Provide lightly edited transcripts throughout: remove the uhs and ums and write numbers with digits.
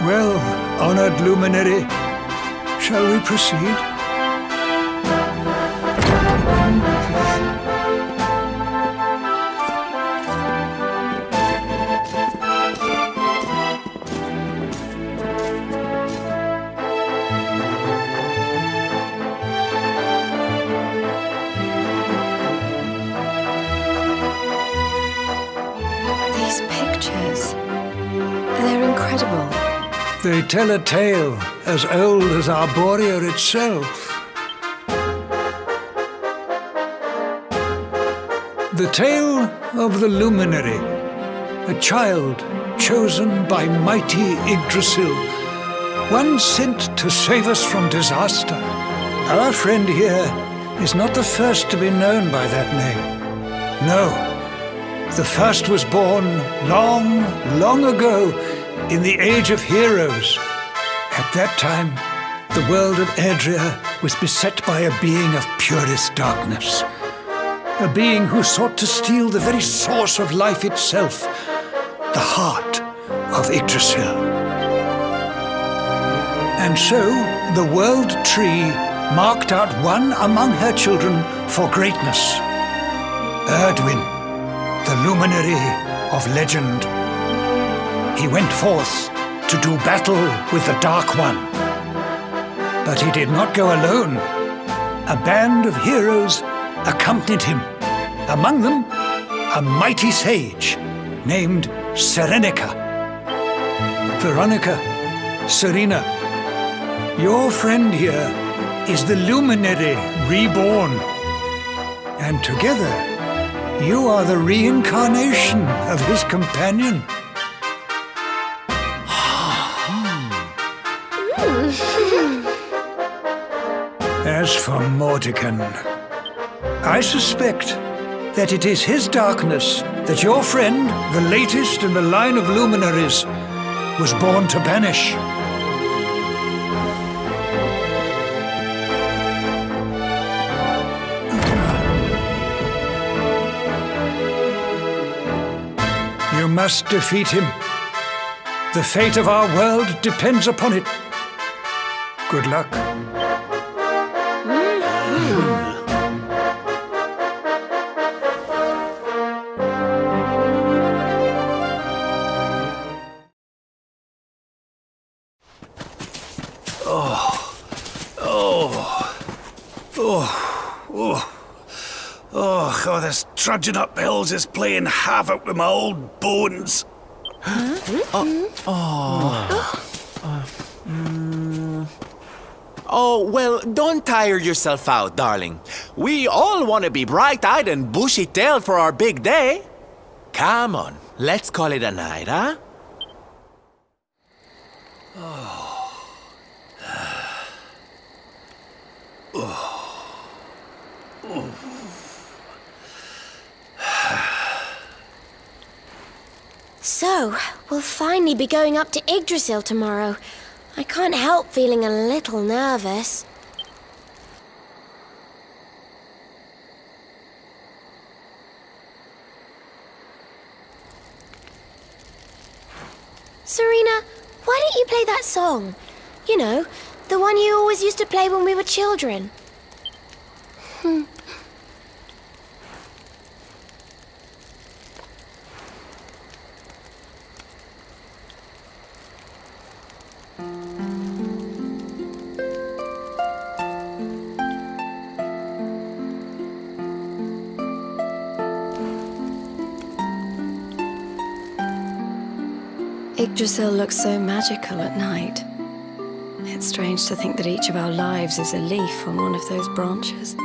Well, honored luminary, shall we proceed? These pictures, they're incredible. They tell a tale as old as Arborea itself. The tale of the luminary, a child chosen by mighty Yggdrasil, one sent to save us from disaster. Our friend here is not the first to be known by that name. No, the first was born long, long ago in the Age of Heroes. At that time, the world of Yggdrasil was beset by a being of purest darkness. A being who sought to steal the very source of life itself, the heart of Yggdrasil. And so, the World Tree marked out one among her children for greatness. Erdwin, the luminary of legend. He went forth to do battle with the Dark One. But he did not go alone. A band of heroes accompanied him. Among them, a mighty sage named Serenica. Veronica, Serena, your friend here is the luminary reborn. And together, you are the reincarnation of his companion. As for Mordekan, I suspect that it is his darkness that your friend, the latest in the line of luminaries, was born to banish. You must defeat him. The fate of our world depends upon it. Good luck. Oh, this trudging up hills is playing havoc with my old bones. Oh, well, don't tire yourself out, darling. We all want to be bright-eyed and bushy-tailed for our big day. Come on, let's call it a night, huh? So, we'll finally be going up to Yggdrasil tomorrow. I can't help feeling a little nervous. Serena, why don't you play that song? You know, the one you always used to play when we were children. Yggdrasil looks so magical at night. It's strange to think that each of our lives is a leaf on one of those branches.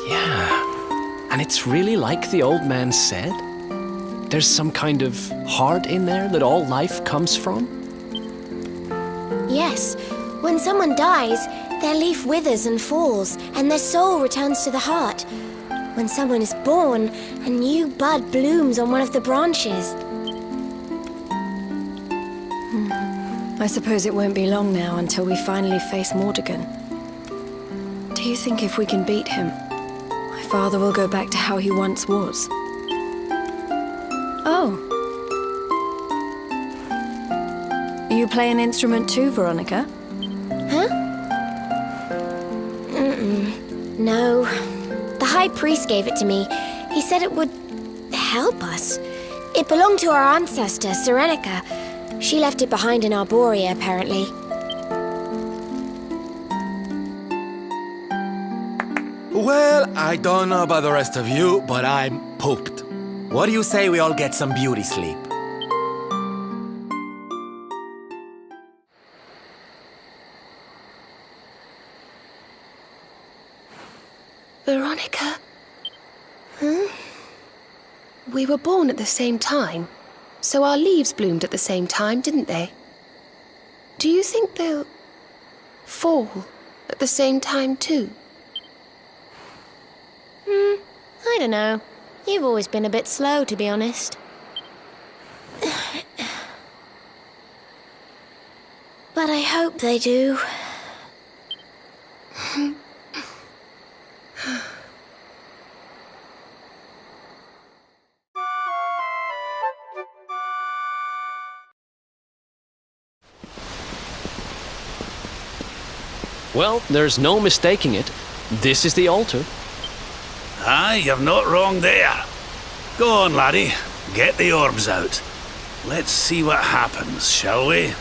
Yeah. And it's really like the old man said? There's some kind of heart in there that all life comes from? Yes. When someone dies, their leaf withers and falls, and their soul returns to the heart. When someone is born, a new bud blooms on one of the branches. I suppose it won't be long now until we finally face Mordekan. Do you think if we can beat him, my father will go back to how he once was? Oh, you play an instrument too, Veronica? Huh? No. The High Priest gave it to me. He said it would help us. It belonged to our ancestor, Serenica. She left it behind in Arborea, apparently. Well, I don't know about the rest of you, but I'm pooped. What do you say we all get some beauty sleep? Veronica? We were born at the same time, so our leaves bloomed at the same time, didn't they? Do you think they'll fall at the same time too? I don't know. You've always been a bit slow, to be honest. But I hope they do. Well, there's no mistaking it. This is the altar. Aye, you're not wrong there. Go on, laddie. Get the orbs out. Let's see what happens, shall we?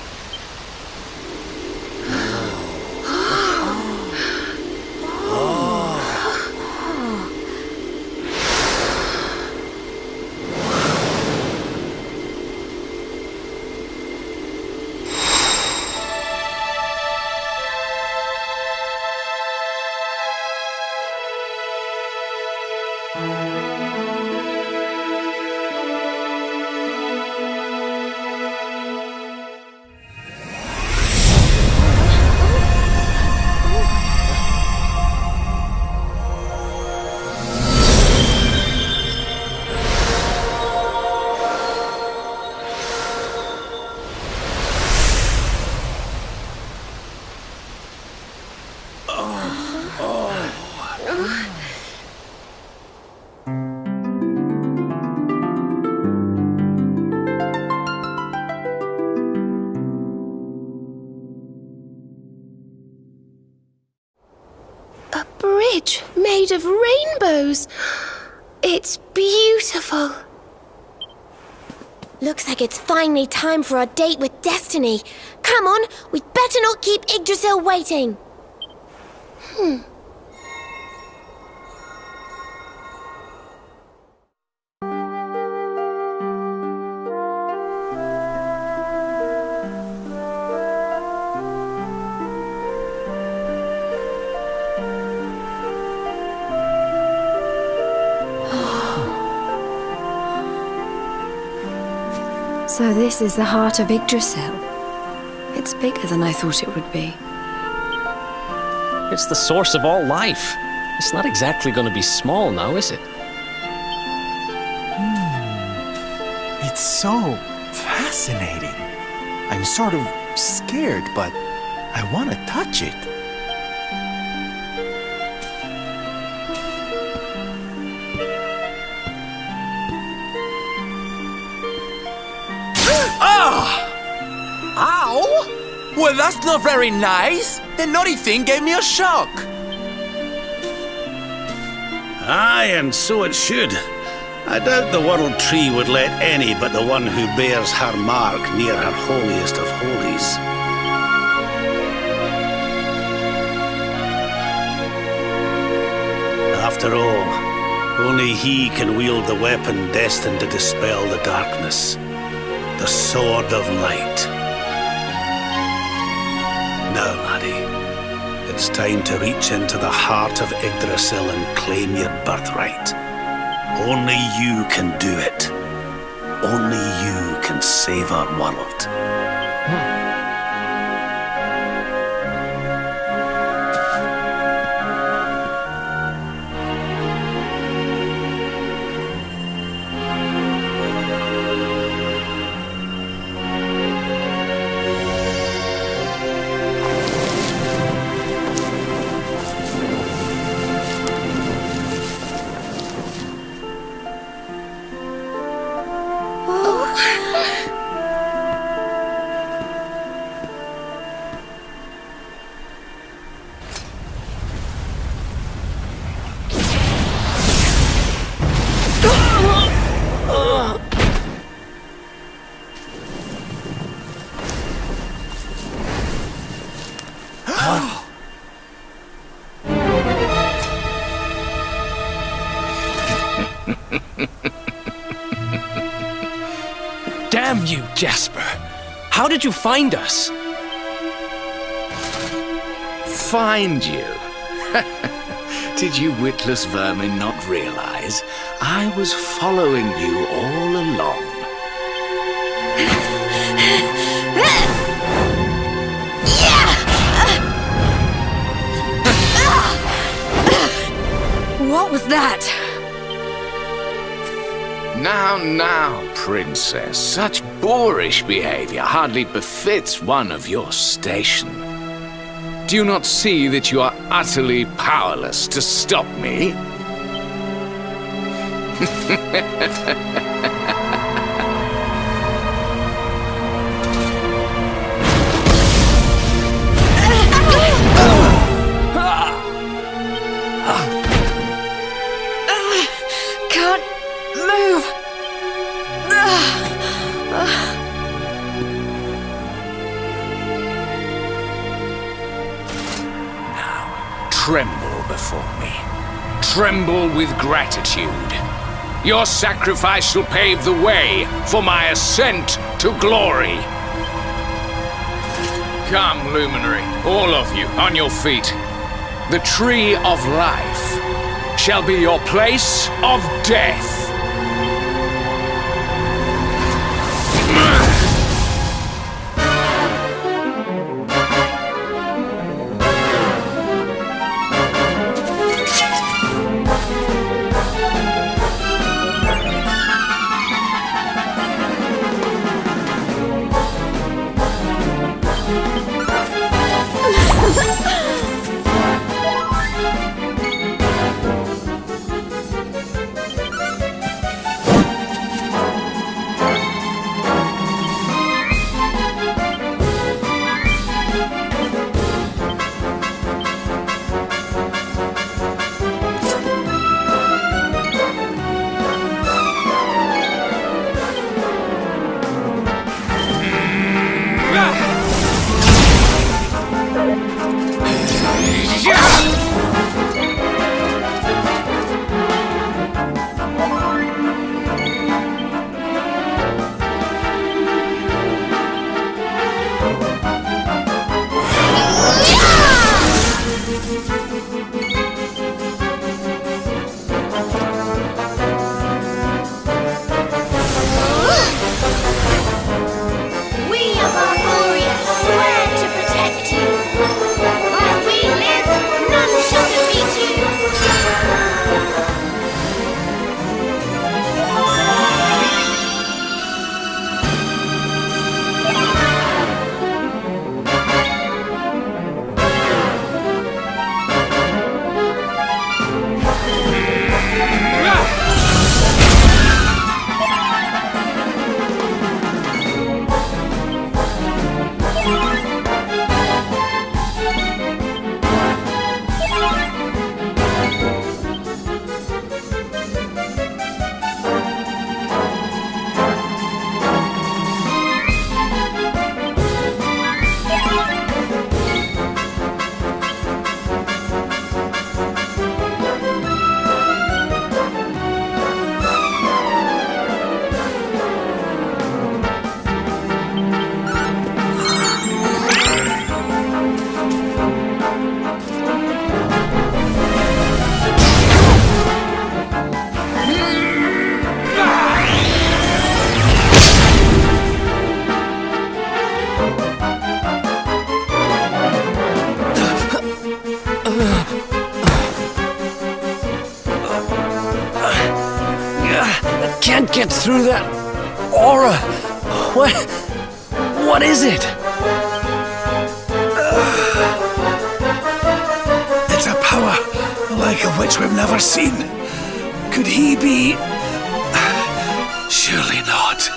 A bridge made of rainbows. It's beautiful. Looks like it's finally time for our date with Destiny. Come on, we'd better not keep Yggdrasil waiting. So this is the heart of Yggdrasil. It's bigger than I thought it would be. It's the source of all life. It's not exactly going to be small now, is it? It's so fascinating. I'm sort of scared, but I want to touch it. Ow! Well, that's not very nice. The naughty thing gave me a shock. Aye, and so it should. I doubt the World Tree would let any but the one who bears her mark near her holiest of holies. After all, only he can wield the weapon destined to dispel the darkness. The Sword of Light. Now, laddie, it's time to reach into the heart of Yggdrasil and claim your birthright. Only you can do it. Only you can save our world. Damn you, Jasper! How did you find us? Find you? Did you witless vermin not realize I was following you all along? What was that? Now, princess, such boorish behavior hardly befits one of your station. Do you not see that you are utterly powerless to stop me? Can't move. Tremble before me. Tremble with gratitude. Your sacrifice shall pave the way for my ascent to glory. Come, luminary, all of you, on your feet. The tree of life shall be your place of death. Can't get through that aura. What is it? It's a power the like of which we've never seen. Could he be? Surely not.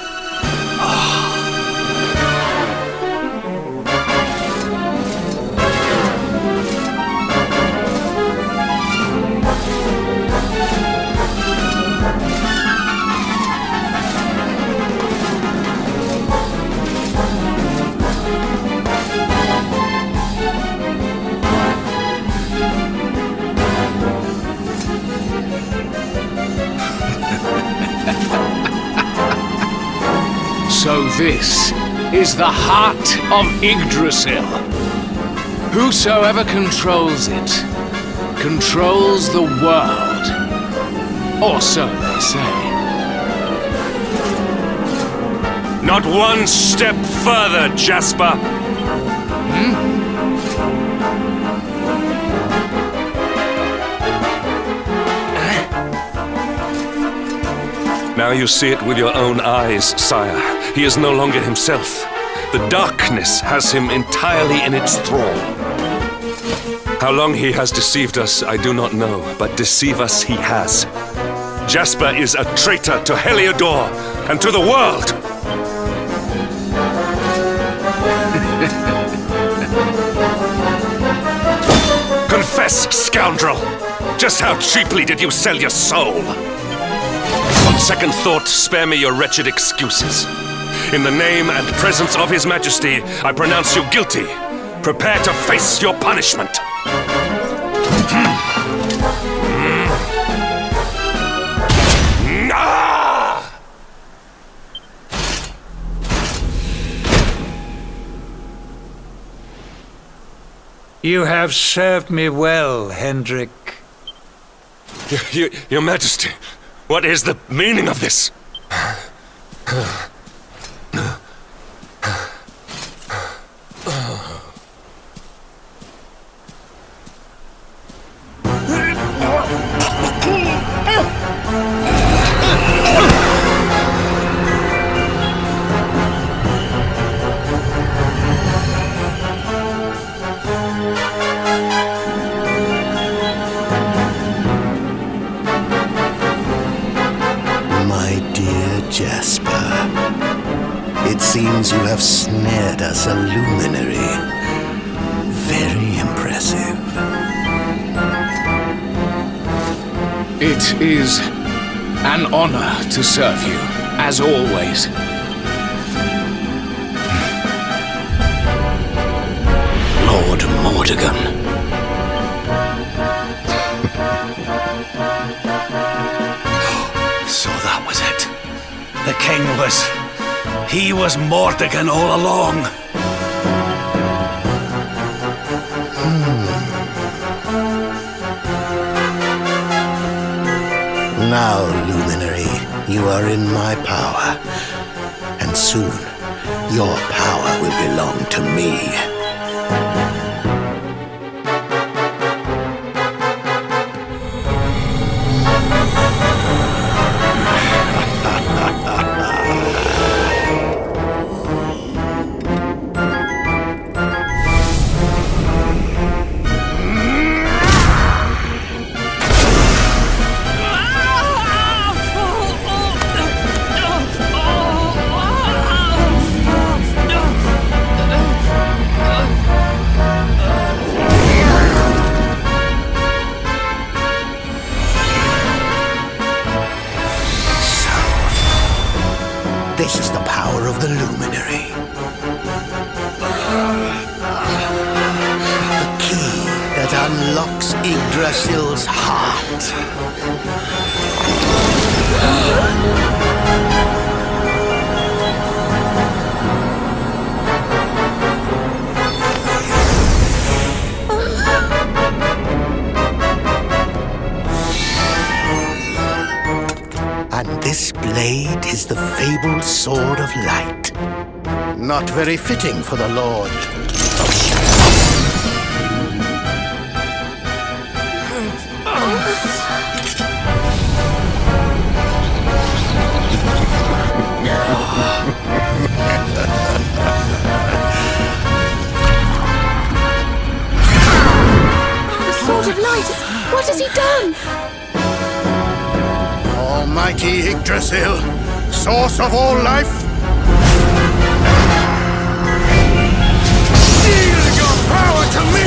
So this is the heart of Yggdrasil. Whosoever controls it, controls the world. Or so they say. Not one step further, Jasper! Now you see it with your own eyes, sire. He is no longer himself. The darkness has him entirely in its thrall. How long he has deceived us, I do not know, but deceive us he has. Jasper is a traitor to Heliodor and to the world! Confess, scoundrel! Just how cheaply did you sell your soul? On second thought, spare me your wretched excuses. In the name and presence of His Majesty, I pronounce you guilty. Prepare to face your punishment. You have served me well, Hendrik. Your Majesty, what is the meaning of this? Jasper, it seems you have snared us a luminary. Very impressive. It is an honor to serve you, as always. Lord Mordegon. So that was it. The king he was Mordegon all along. Now, Luminary, you are in my power. And soon, your power will belong to me. This is the power of the Luminary. The key that unlocks Yggdrasil's heart. And this blade is the fabled Sword of Light. Not very fitting for the Lord of Shadow. The Sword of Light! What has he done? Almighty Yggdrasil, source of all life, yield your power to me!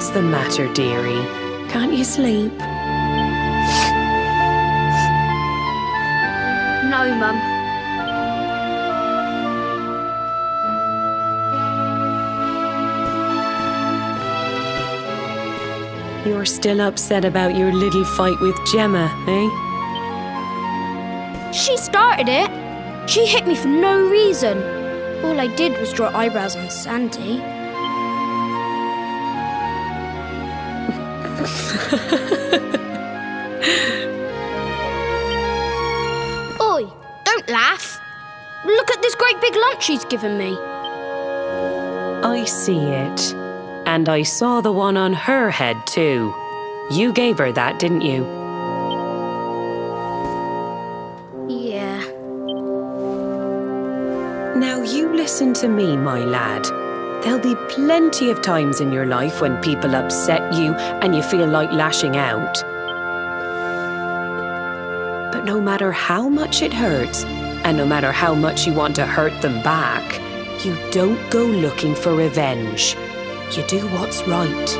What's the matter, dearie? Can't you sleep? No, Mum. You're still upset about your little fight with Gemma, eh? She started it. She hit me for no reason. All I did was draw eyebrows on Sandy. Oi, don't laugh. Look at this great big lunch she's given me. I see it. And I saw the one on her head, too. You gave her that, didn't you? Yeah. Now you listen to me, my lad. There'll be plenty of times in your life when people upset you and you feel like lashing out. But no matter how much it hurts, and no matter how much you want to hurt them back, you don't go looking for revenge. You do what's right.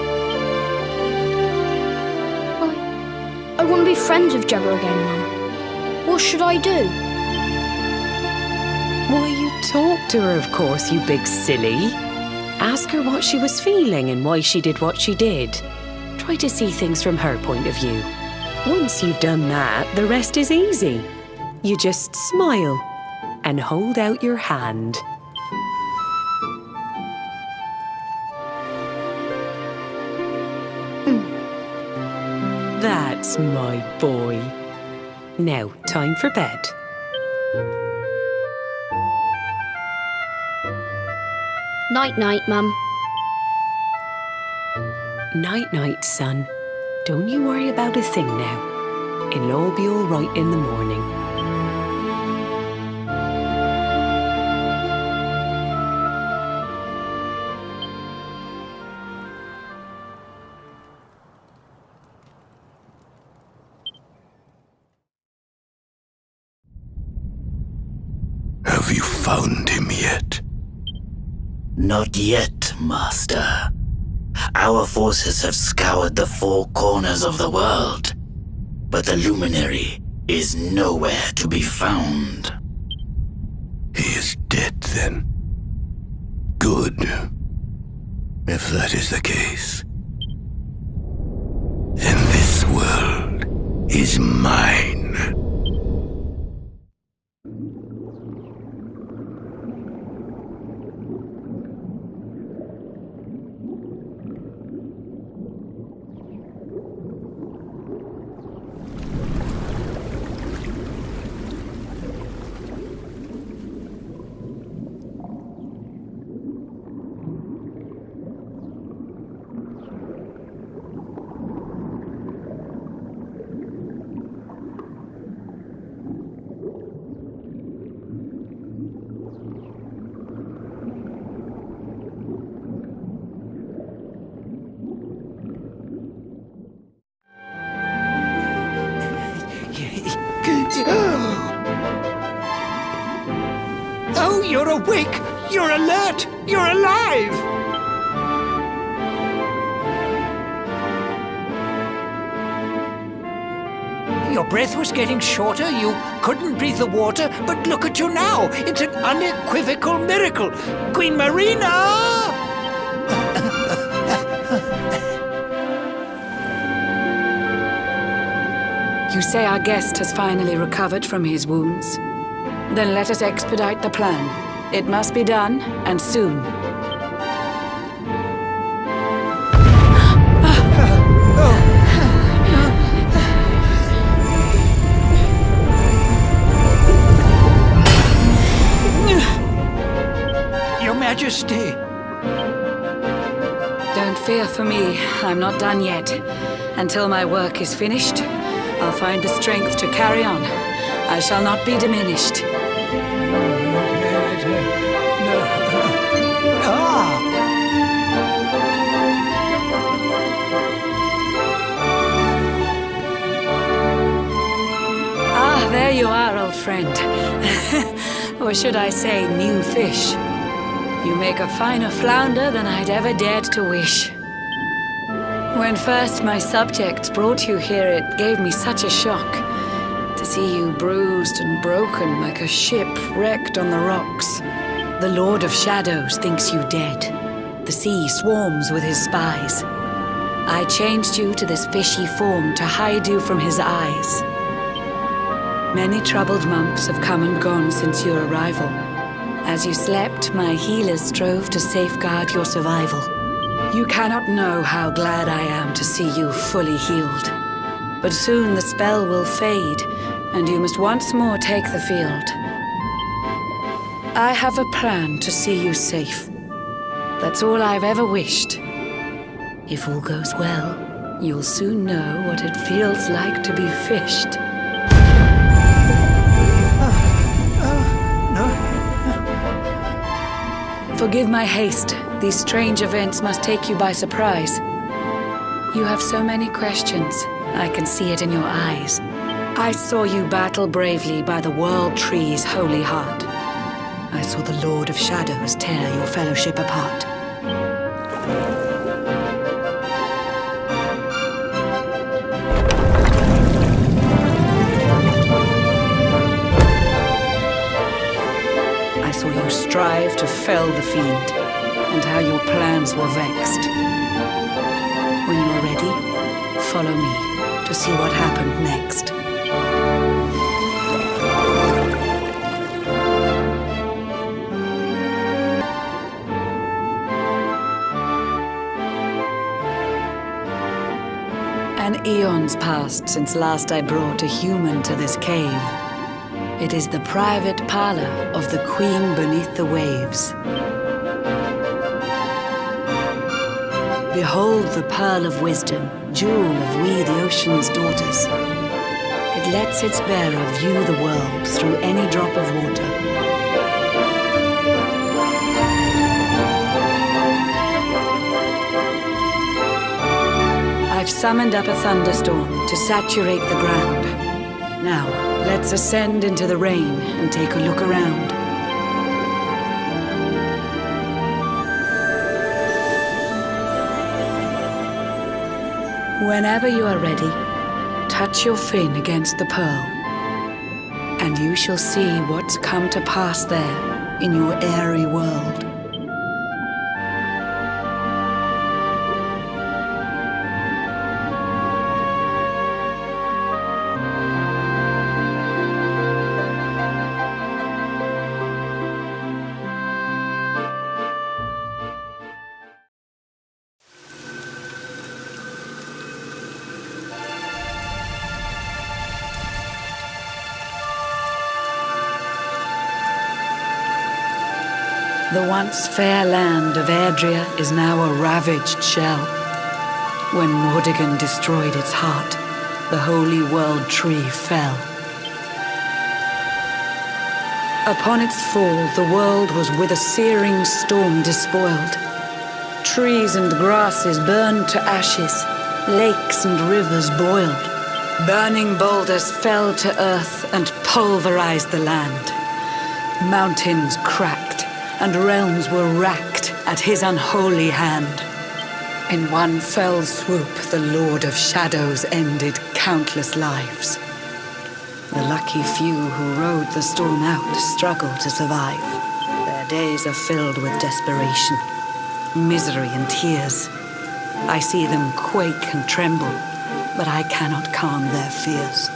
I want to be friends with Gemma again, Mum. What should I do? Why, you talk to her, of course, you big silly. Ask her what she was feeling and why she did what she did. Try to see things from her point of view. Once you've done that, the rest is easy. You just smile and hold out your hand. That's my boy. Now, time for bed. Night-night, Mum. Night-night, son. Don't you worry about a thing now. It'll all be all right in the morning. Have you found him yet? Not yet, Master. Our forces have scoured the four corners of the world, but the luminary is nowhere to be found. He is dead, then. Good. If that is the case, then this world is mine. Oh, you're awake! You're alert! You're alive! Your breath was getting shorter, you couldn't breathe the water, but look at you now! It's an unequivocal miracle! Queen Marina! You say our guest has finally recovered from his wounds? Then let us expedite the plan. It must be done, and soon. Your Majesty! Don't fear for me. I'm not done yet. Until my work is finished, I'll find the strength to carry on. I shall not be diminished. There you are, old friend. Or should I say, new fish. You make a finer flounder than I'd ever dared to wish. When first my subjects brought you here, it gave me such a shock. To see you bruised and broken like a ship wrecked on the rocks. The Lord of Shadows thinks you dead. The sea swarms with his spies. I changed you to this fishy form to hide you from his eyes. Many troubled months have come and gone since your arrival. As you slept, my healers strove to safeguard your survival. You cannot know how glad I am to see you fully healed. But soon the spell will fade, and you must once more take the field. I have a plan to see you safe. That's all I've ever wished. If all goes well, you'll soon know what it feels like to be fished. Forgive my haste. These strange events must take you by surprise. You have so many questions. I can see it in your eyes. I saw you battle bravely by the World Tree's holy heart. I saw the Lord of Shadows tear your fellowship apart. I saw you strive to fell the fiend, and how your plans were vexed. When you're ready, follow me to see what happened next. An eon's passed since last I brought a human to this cave. It is the private parlor of the Queen beneath the waves. Behold the pearl of wisdom, jewel of we the ocean's daughters. It lets its bearer view the world through any drop of water. I've summoned up a thunderstorm to saturate the ground. Now, let's ascend into the rain and take a look around. Whenever you are ready, touch your fin against the pearl, and you shall see what's come to pass there in your airy world. The once fair land of Yggdrasil is now a ravaged shell. When Mordegon destroyed its heart, the holy world tree fell. Upon its fall, the world was with a searing storm despoiled. Trees and grasses burned to ashes, lakes and rivers boiled. Burning boulders fell to earth and pulverized the land. Mountains cracked, and realms were racked at his unholy hand. In one fell swoop, the Lord of Shadows ended countless lives. The lucky few who rode the storm out struggled to survive. Their days are filled with desperation, misery and tears. I see them quake and tremble, but I cannot calm their fears.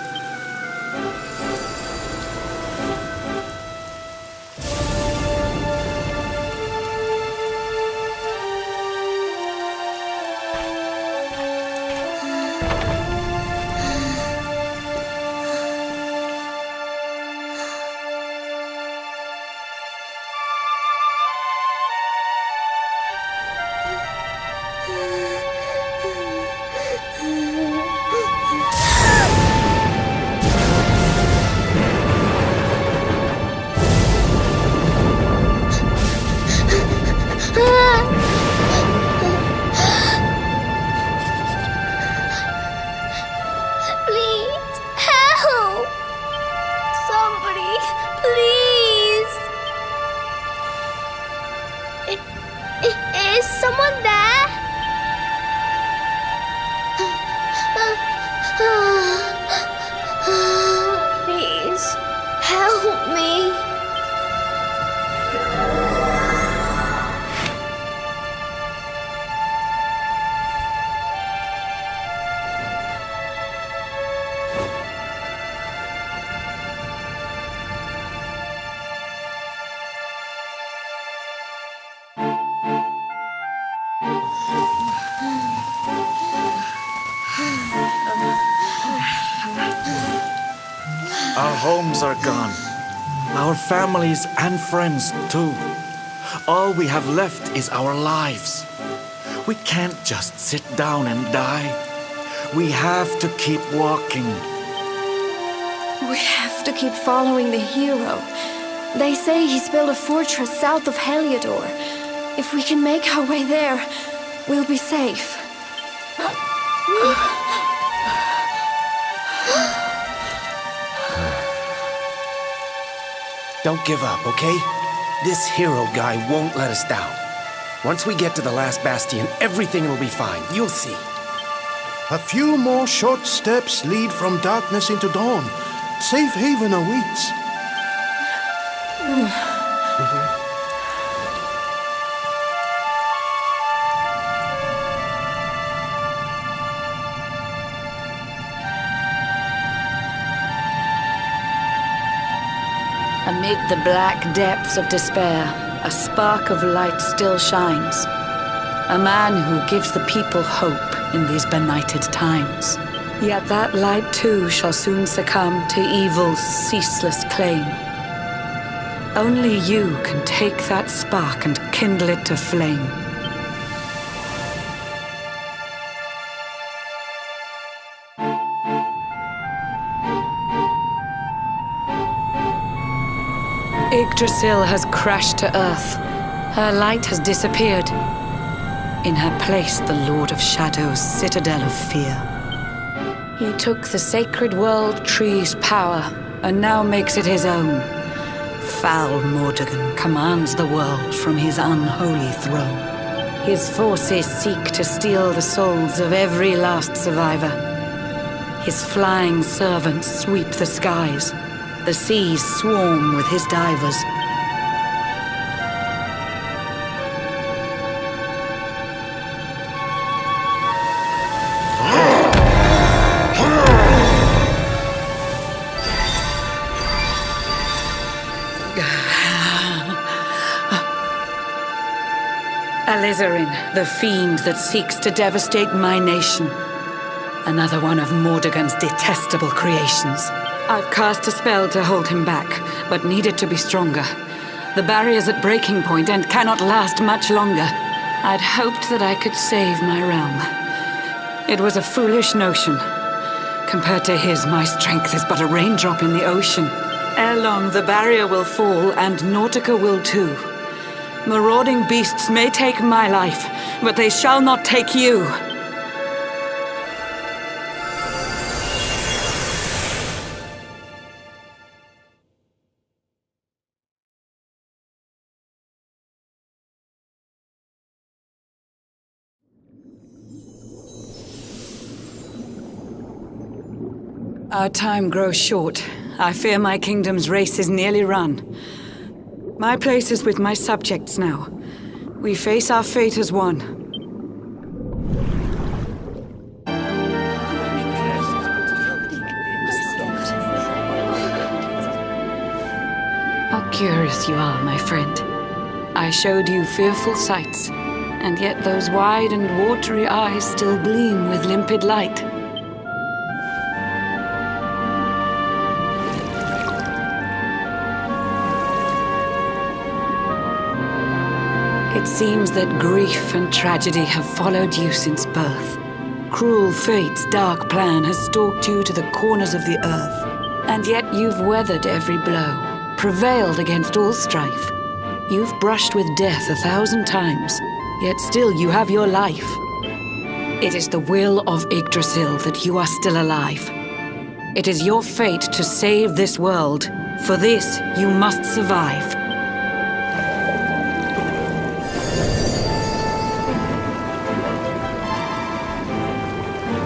Our homes are gone. Our families and friends, too. All we have left is our lives. We can't just sit down and die. We have to keep walking. We have to keep following the hero. They say he's built a fortress south of Heliodor. If we can make our way there, we'll be safe. Don't give up, okay? This hero guy won't let us down. Once we get to the last bastion, everything will be fine. You'll see. A few more short steps lead from darkness into dawn. Safe haven awaits. Amid the black depths of despair, a spark of light still shines. A man who gives the people hope in these benighted times. Yet that light too shall soon succumb to evil's ceaseless claim. Only you can take that spark and kindle it to flame. Yggdrasil has crashed to earth. Her light has disappeared. In her place, the Lord of Shadow's citadel of fear. He took the sacred world tree's power and now makes it his own. Foul Mordegon commands the world from his unholy throne. His forces seek to steal the souls of every last survivor. His flying servants sweep the skies. The seas swarm with his divers. Alizarin, the fiend that seeks to devastate my nation. Another one of Mordegon's detestable creations. I've cast a spell to hold him back, but need it to be stronger. The barrier's at breaking point and cannot last much longer. I'd hoped that I could save my realm. It was a foolish notion. Compared to his, my strength is but a raindrop in the ocean. Ere long, the barrier will fall, and Nautica will too. Marauding beasts may take my life, but they shall not take you. Our time grows short. I fear my kingdom's race is nearly run. My place is with my subjects now. We face our fate as one. How curious you are, my friend. I showed you fearful sights, and yet those wide and watery eyes still gleam with limpid light. It seems that grief and tragedy have followed you since birth. Cruel fate's dark plan has stalked you to the corners of the earth. And yet you've weathered every blow, prevailed against all strife. You've brushed with death 1,000 times, yet still you have your life. It is the will of Yggdrasil that you are still alive. It is your fate to save this world. For this, you must survive.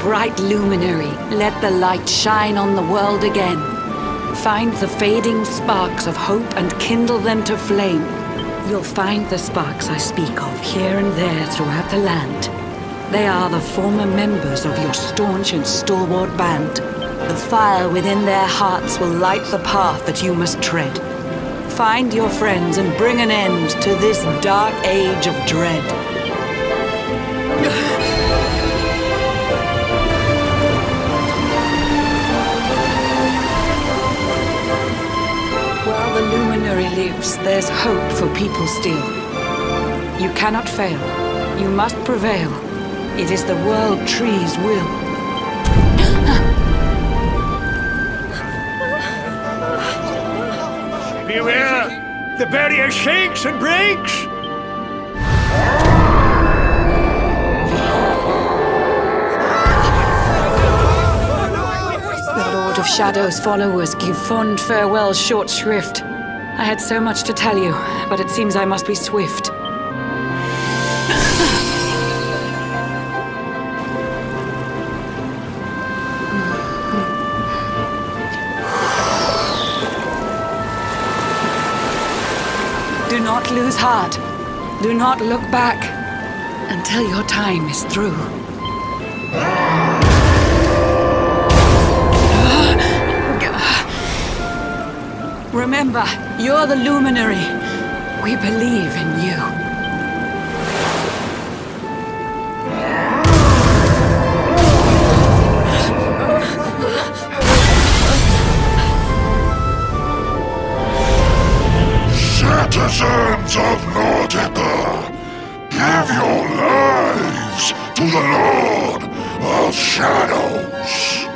Bright luminary, let the light shine on the world again. Find the fading sparks of hope and kindle them to flame. You'll find the sparks I speak of here and there throughout the land. They are the former members of your staunch and stalwart band. The fire within their hearts will light the path that you must tread. Find your friends and bring an end to this dark age of dread. lives, there's hope for people still. You cannot fail. You must prevail. It is the World Tree's will. Beware! The barrier shakes and breaks! The Lord of Shadow's followers give fond farewells short shrift. I had so much to tell you, but it seems I must be swift. Do not lose heart. Do not look back until your time is through. Remember, you're the luminary. We believe in you. Citizens of Nordica, give your lives to the Lord of Shadows.